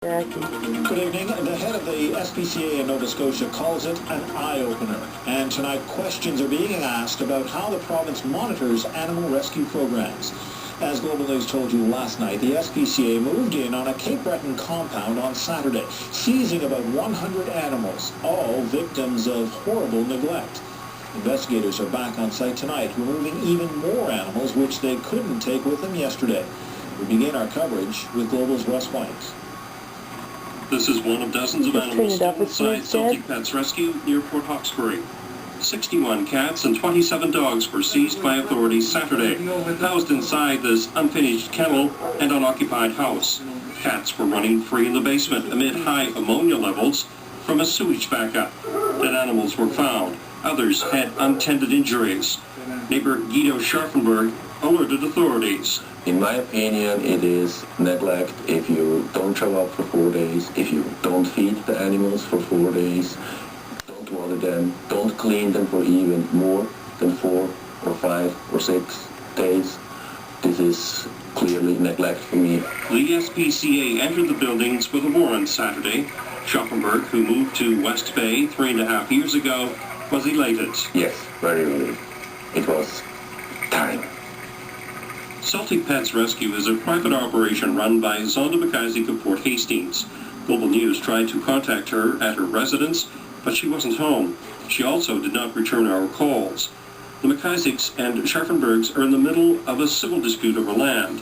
Good evening. The head of the SPCA in Nova Scotia calls it an eye-opener. And tonight, questions are being asked about how the province monitors animal rescue programs. As Global News told you last night, the SPCA moved in on a Cape Breton compound on Saturday, seizing about 100 animals, all victims of horrible neglect. Investigators are back on site tonight, removing even more animals which they couldn't take with them yesterday. We begin our coverage with Global's Russ White. This is one of dozens of animals still inside Celtic Pets Rescue near Port Hawkesbury. 61 cats and 27 dogs were seized by authorities Saturday, housed inside this unfinished kennel and unoccupied house. Cats were running free in the basement amid high ammonia levels from a sewage backup. Dead animals were found. Others had untended injuries. Neighbor Guido Scharfenberg alerted authorities. In my opinion, it is neglect if you don't show up for 4 days, if you don't feed the animals for 4 days, don't water them, don't clean them for even more than 4 or 5 or 6 days. This is clearly neglect for me. The SPCA entered the buildings with a warrant Saturday. Scharfenberg, who moved to West Bay 3.5 years ago, was elated. Yes, very relieved. It was time. Celtic Pets Rescue is a private operation run by Zonda McIsaac of Port Hastings. Global News tried to contact her at her residence, but she wasn't home. She also did not return our calls. The McIsaacs and Scharfenbergs are in the middle of a civil dispute over land.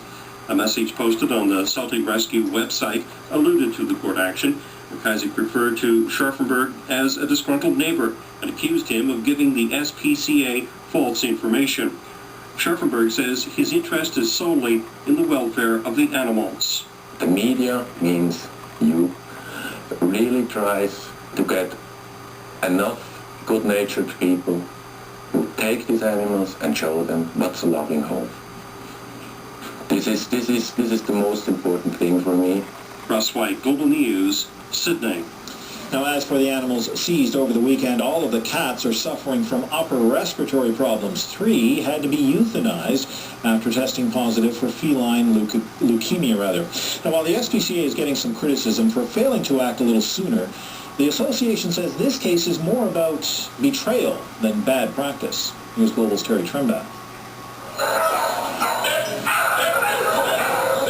A message posted on the Celtic Rescue website alluded to the court action. McIsaac referred to Scharfenberg as a disgruntled neighbor and accused him of giving the SPCA false information. Scharfenberg says his interest is solely in the welfare of the animals. The media means you really tries to get enough good-natured people who take these animals and show them what's a loving home. This is the most important thing for me. Russ White, Global News, Sydney. Now, as for the animals seized over the weekend, all of the cats are suffering from upper respiratory problems. 3 had to be euthanized after testing positive for feline leukemia. Now, while the SPCA is getting some criticism for failing to act a little sooner, the association says this case is more about betrayal than bad practice. Here's Global's Terry Trembath.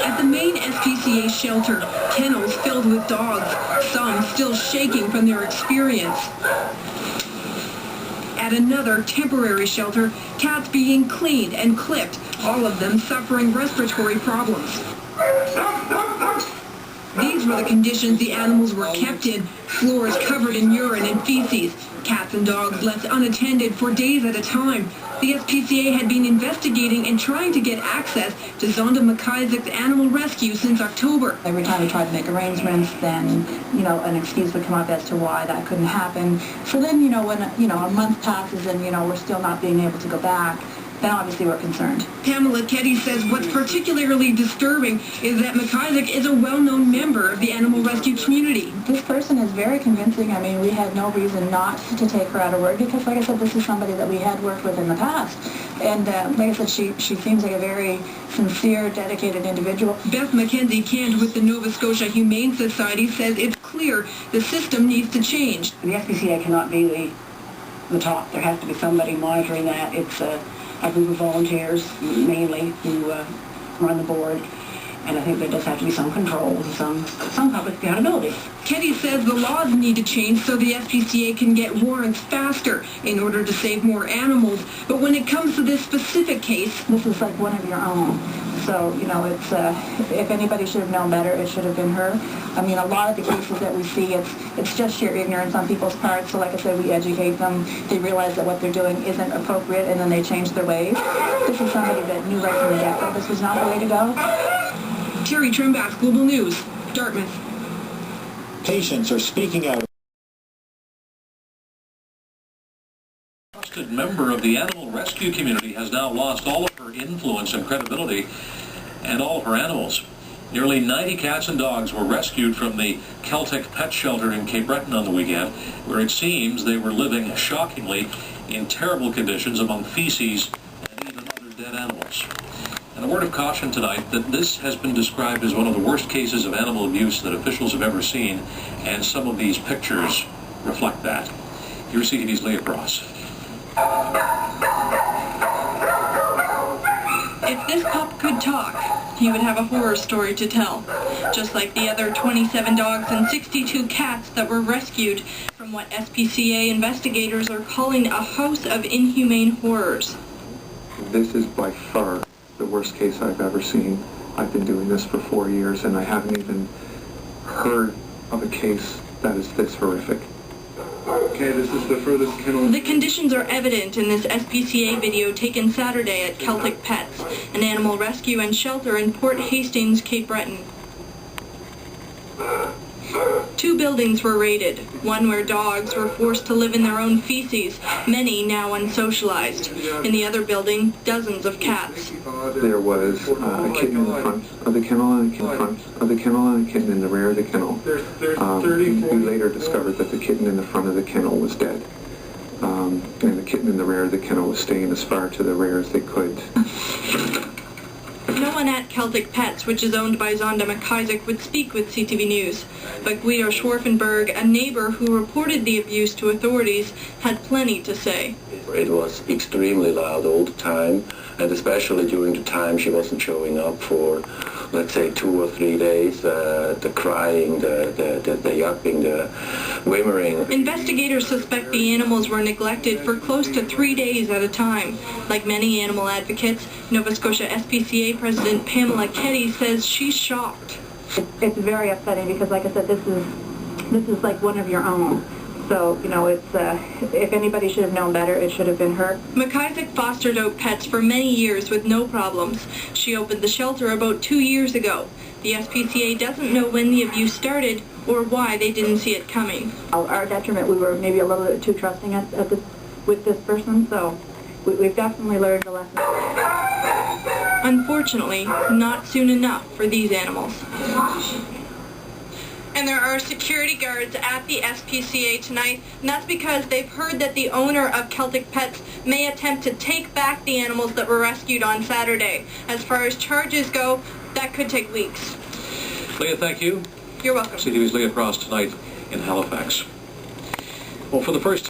At the main SPCA shelter, kennels filled with dogs, some still shaking from their experience. At another temporary shelter, cats being cleaned and clipped, all of them suffering respiratory problems. These were the conditions the animals were kept in, floors covered in urine and feces, cats and dogs left unattended for days at a time. The SPCA had been investigating and trying to get access to Zonda McIsaac's animal rescue since October. Every time we tried to make arrangements, then, an excuse would come up as to why that couldn't happen. So then, when, a month passes and, we're still not being able to go back, then obviously we're concerned. Pamela Ketty says what's particularly disturbing is that McIsaac is a well-known member of the animal rescue community. This person is very convincing. I mean, we had no reason not to take her at her word because, like I said, this is somebody that we had worked with in the past. And like I said, she seems like a very sincere, dedicated individual. Beth McKenzie Kent with the Nova Scotia Humane Society says it's clear the system needs to change. The SPCA cannot be the top. There has to be somebody monitoring that. It's a group of volunteers, mainly, who run the board. And I think there does have to be some control, some public accountability. Ketty says the laws need to change so the SPCA can get warrants faster in order to save more animals. But when it comes to this specific case, this is like one of your own. So, it's, if anybody should have known better, it should have been her. I mean, a lot of the cases that we see, it's just sheer ignorance on people's parts. So like I said, we educate them. They realize that what they're doing isn't appropriate, and then they change their ways. This is somebody that knew right from the get-go this was not the way to go. Terry Trembath, Global News, Dartmouth. Patients are speaking out. A trusted member of the animal rescue community has now lost all of her influence and credibility and all of her animals. Nearly 90 cats and dogs were rescued from the Celtic Pet shelter in Cape Breton on the weekend, where it seems they were living shockingly in terrible conditions among feces and even other dead animals. And a word of caution tonight that this has been described as one of the worst cases of animal abuse that officials have ever seen, and some of these pictures reflect that. Here's CTV's Leah Cross. If this pup could talk, he would have a horror story to tell, just like the other 27 dogs and 62 cats that were rescued from what SPCA investigators are calling a house of inhumane horrors. This is by far the worst case I've ever seen. I've been doing this for 4 years and I haven't even heard of a case that is this horrific. Okay, this is the furthest kennel. The conditions are evident in this SPCA video taken Saturday at Celtic Pets, an animal rescue and shelter in Port Hastings, Cape Breton. 2 buildings were raided, one where dogs were forced to live in their own feces, many now unsocialized. In the other building, dozens of cats. There was a kitten in the front of the kennel and a kitten in front of the kennel and a kitten in the rear of the kennel. We later discovered that the kitten in the front of the kennel was dead. And the kitten in the rear of the kennel was staying as far to the rear as they could. No one at Celtic Pets, which is owned by Zonda McIsaac, would speak with CTV News. But Guido Schwarfenberg, a neighbor who reported the abuse to authorities, had plenty to say. It was extremely loud all the time, and especially during the time she wasn't showing up for, let's say, 2 or 3 days. The crying, the yupping, the whimpering. Investigators suspect the animals were neglected for close to 3 days at a time. Like many animal advocates, Nova Scotia SPCA President Pamela Keddy says she's shocked. It's very upsetting because, like I said, this is like one of your own. So, you know, it's if anybody should have known better, it should have been her. McIsaac fostered out pets for many years with no problems. She opened the shelter about 2 years ago. The SPCA doesn't know when the abuse started or why they didn't see it coming. Our detriment, we were maybe a little bit too trusting with this person, so we've definitely learned a lesson. Unfortunately, not soon enough for these animals. And there are security guards at the SPCA tonight, and that's because they've heard that the owner of Celtic Pets may attempt to take back the animals that were rescued on Saturday. As far as charges go, that could take weeks. Leah, thank you. You're welcome. CTV's Leah Cross tonight in Halifax. Well, for the first